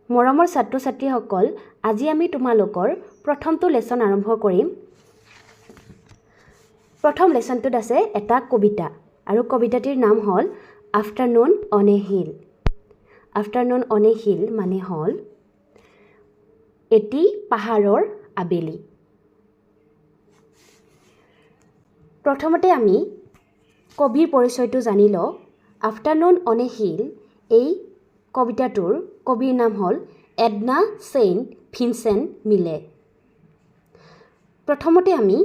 মৰমৰ ছাত্ৰ-ছাত্ৰীসকল, আজি আমি তোমালোকৰ প্ৰথমটো লেসন আৰম্ভ কৰিম। প্ৰথম লেসনটোত আছে এটা কবিতা আৰু কবিতাটিৰ নাম হ'ল afternoon on a hill. Afternoon on a hill মানে হ'ল এটি পাহাৰৰ আবেলি। প্ৰথমতে আমি কবিৰ পৰিচয়টো জানি লওঁ। আফটাৰনুন অন এ হিল এই কবিতাটোৰ কবিৰ নাম হ'ল এডনা ছেইণ্ট ভিনচেণ্ট মিলে। প্ৰথমতে আমি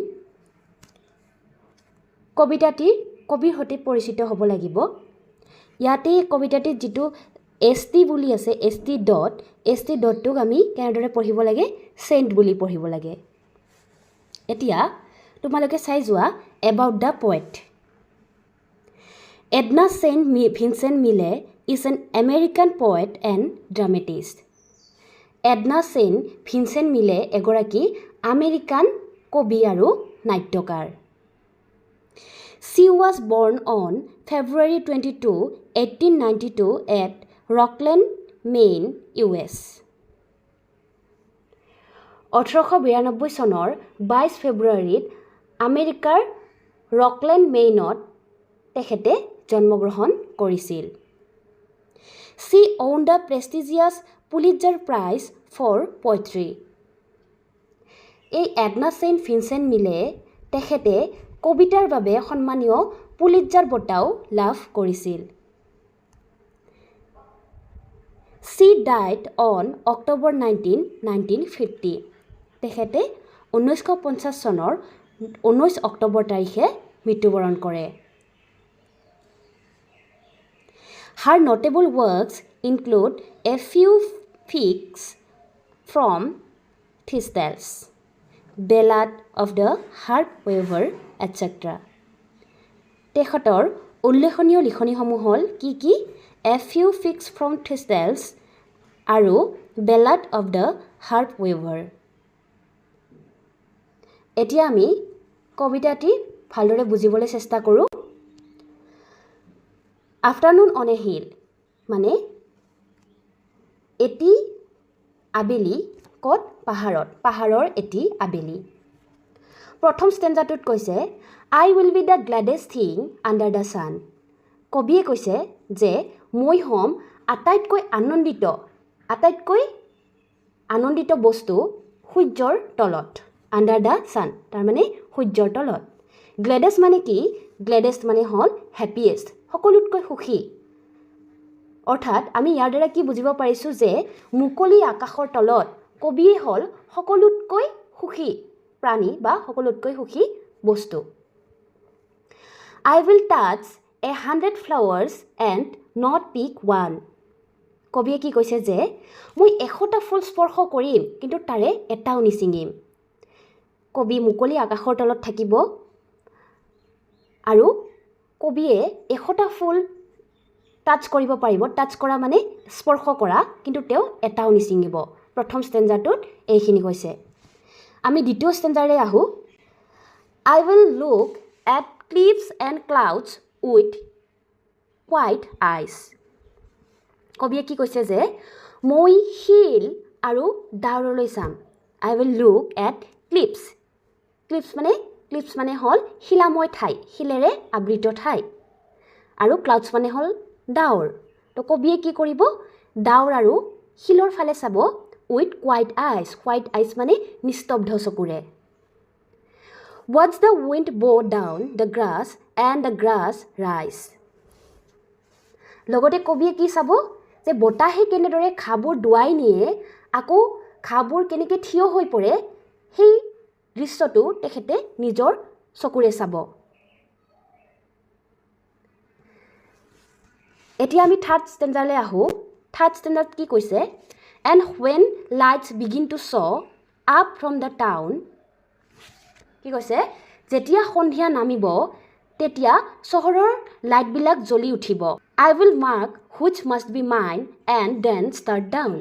কবিৰ সৈতে পৰিচিত হ'ব লাগিব। ইয়াতে কবিতাটিত যিটো ST বুলি আছে, ST ডটটোক আমি কেনেদৰে পঢ়িব লাগে? চেইণ্ট বুলি পঢ়িব লাগে। এতিয়া তোমালোকে চাই যোৱা about the poet. Edna Saint Vincent মিলে is an American poet and dramatist. Edna Saint Vincent মিলে এগৰাকী আমেৰিকান কবি আৰু নাট্যকাৰ। She was born on February 22, 1892 at Rockland, Maine, US. 1892 চনৰ 22 ফেব্ৰুৱাৰীত আমেৰিকাৰ ৰকলেণ্ড মেইনত তেখেতে জন্মগ্ৰহণ কৰিছিল। She won the prestigious Pulitzer Prize for Poetry. এই এডনা ছেইণ্ট ভিনচেণ্ট মিলে তেখেতে কবিতাৰ বাবে সন্মানীয় পুলিটজাৰ বঁটাও লাভ কৰিছিল। She died on October 19, 1950. তেখেতে 1950 চনৰ 19 অক্টোবৰ তাৰিখে মৃত্যুবৰণ কৰে। Her notable works include A Few Figs from Thistles, Ballad of the Harp Weaver, etc. তেখেতৰ উল্লেখনীয় লিখনিসমূহ হ'ল কি? A Few Figs from Thistles আৰু Ballad of the Harp Weaver। এতিয়া আমি কবিতাটি ভালদৰে বুজিবলৈ চেষ্টা কৰোঁ। আফটাৰনুন অন এ হিল মানে এটি আবেলি ক'ত? পাহাৰৰ এটি আবেলি। প্ৰথম ষ্টেঞ্জাটোত কৈছে I will be the gladdest thing under the sun. কবিয়ে কৈছে যে মই হ'ম আটাইতকৈ আনন্দিত বস্তু সূৰ্যৰ তলত। আণ্ডাৰ দ্য ছান তাৰমানে সূৰ্যৰ তলত। গ্লেডেষ্ট মানে কি? গ্লেডেষ্ট মানে হ'ল হেপিয়েষ্ট, সকলোতকৈ সুখী। অৰ্থাৎ আমি ইয়াৰ দ্বাৰা কি বুজিব পাৰিছোঁ যে মুকলি আকাশৰ তলত কবিয়ে হ'ল সকলোতকৈ সুখী প্ৰাণী বা সকলোতকৈ সুখী বস্তু। I will touch 100 flowers and not pick one. কবিয়ে কি কৈছে যে মই 100টা ফুল স্পৰ্শ কৰিম কিন্তু তাৰে এটাও নিচিঙিম। কবি মুকলি আকাশৰ তলত থাকিব আৰু কবিয়ে 100টা ফুল টাচ কৰিব পাৰিব। টাচ কৰা মানে স্পৰ্শ কৰা, কিন্তু তেওঁ এটাও নিচিঙিব। প্ৰথম ষ্টেঞ্জাটোত এইখিনি কৈছে। আমি দ্বিতীয় ষ্টেঞ্জাৰে আহোঁ। I will look at cliffs and clouds with quiet eyes. কবিয়ে কি কৈছে যে মই শিল আৰু ডাৱৰলৈ চাম। I will look at cliffs মানে হ'ল শিলাময় ঠাই, শিলেৰে আবৃত ঠাই, আৰু ক্লাউডছ মানে হ'ল ডাৱৰ। তো কবিয়ে কি কৰিব? ডাৱৰ আৰু শিলৰ ফালে চাব উইথ কোৱাইট আইজ মানে নিস্তব্ধ চকুৰে। Watch the wind bow down the grass and the grass rise. লগতে কবিয়ে কি চাব? যে বতাহে কেনেদৰে ঘাঁবোৰ ডুৱাই নিয়ে, আকৌ ঘাঁবোৰ কেনেকৈ থিয় হৈ পৰে, সেই দৃশ্যটো তেখেতে নিজৰ চকুৰে চাব। এতিয়া আমি থাৰ্ড ষ্টেঞ্জাৰলৈ আহোঁ। থাৰ্ড ষ্টেঞ্জাৰত কি কৈছে? And when lights begin to show up from the town. কি কৈছে? যেতিয়া সন্ধিয়া নামিব তেতিয়া চহৰৰ লাইটবিলাক জ্বলি উঠিব। I will mark which must be mine and then start down.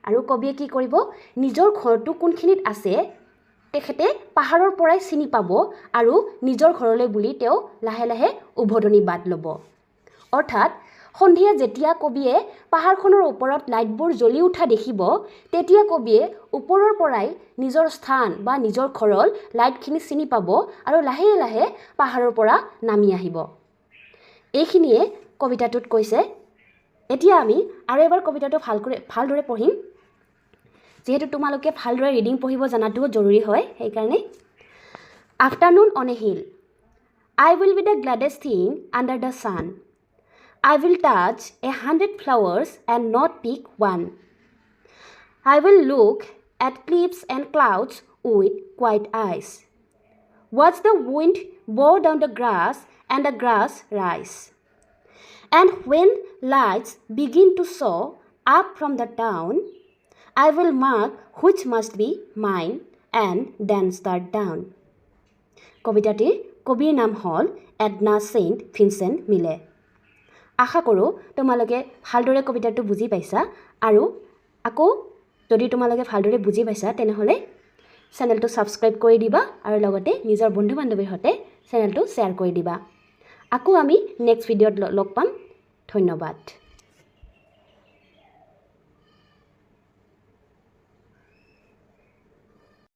আৰু কবিয়ে কি কৰিব? নিজৰ ঘৰটো কোনখিনিত আছে তেখেতে পাহাৰৰ পৰাই চিনি পাব আৰু নিজৰ ঘৰলৈ বুলি তেওঁ লাহে লাহে উভতনি বাট ল'ব। অৰ্থাৎ সন্ধিয়া যেতিয়া কবিয়ে পাহাৰখনৰ ওপৰত লাইটবোৰ জ্বলি উঠা দেখিব তেতিয়া কবিয়ে ওপৰৰ পৰাই নিজৰ স্থান বা নিজৰ ঘৰৰ লাইটখিনি চিনি পাব আৰু লাহে লাহে পাহাৰৰ পৰা নামি আহিব এইখিনিয়ে কবিতাটোত কৈছে এতিয়া আমি আৰু এবাৰ কবিতাটো ভালদৰে পঢ়িম যেহেতু তোমালোকে ভালদৰে ৰিডিং পঢ়িব জানাটো জৰুৰী হয় সেইকাৰণে Afternoon on a hill I will be the gladdest thing under the sun I will touch 100 flowers and not pick one I will look at cliffs and clouds with quiet eyes watch the wind blow down the grass and the grass rise and when lights begin to show up from the town I will mark which must be mine and then start down কবিতাটিৰ কবিৰ নাম হ'ল Edna সেইণ্ট Vincent মিলে আশা কৰোঁ তোমালোকে ভালদৰে কবিতাটো বুজি পাইছা আৰু আকৌ যদি তোমালোকে ভালদৰে বুজি পাইছা তেনেহ'লে চেনেলটো সাবস্ক্ৰাইব কৰি দিবা আৰু লগতে নিজৰ বন্ধু বান্ধৱীৰ সৈতে চেনেলটো শ্বেয়াৰ কৰি দিবা আকৌ আমি নেক্সট ভিডিঅ'ত লগ পাম ধন্যবাদ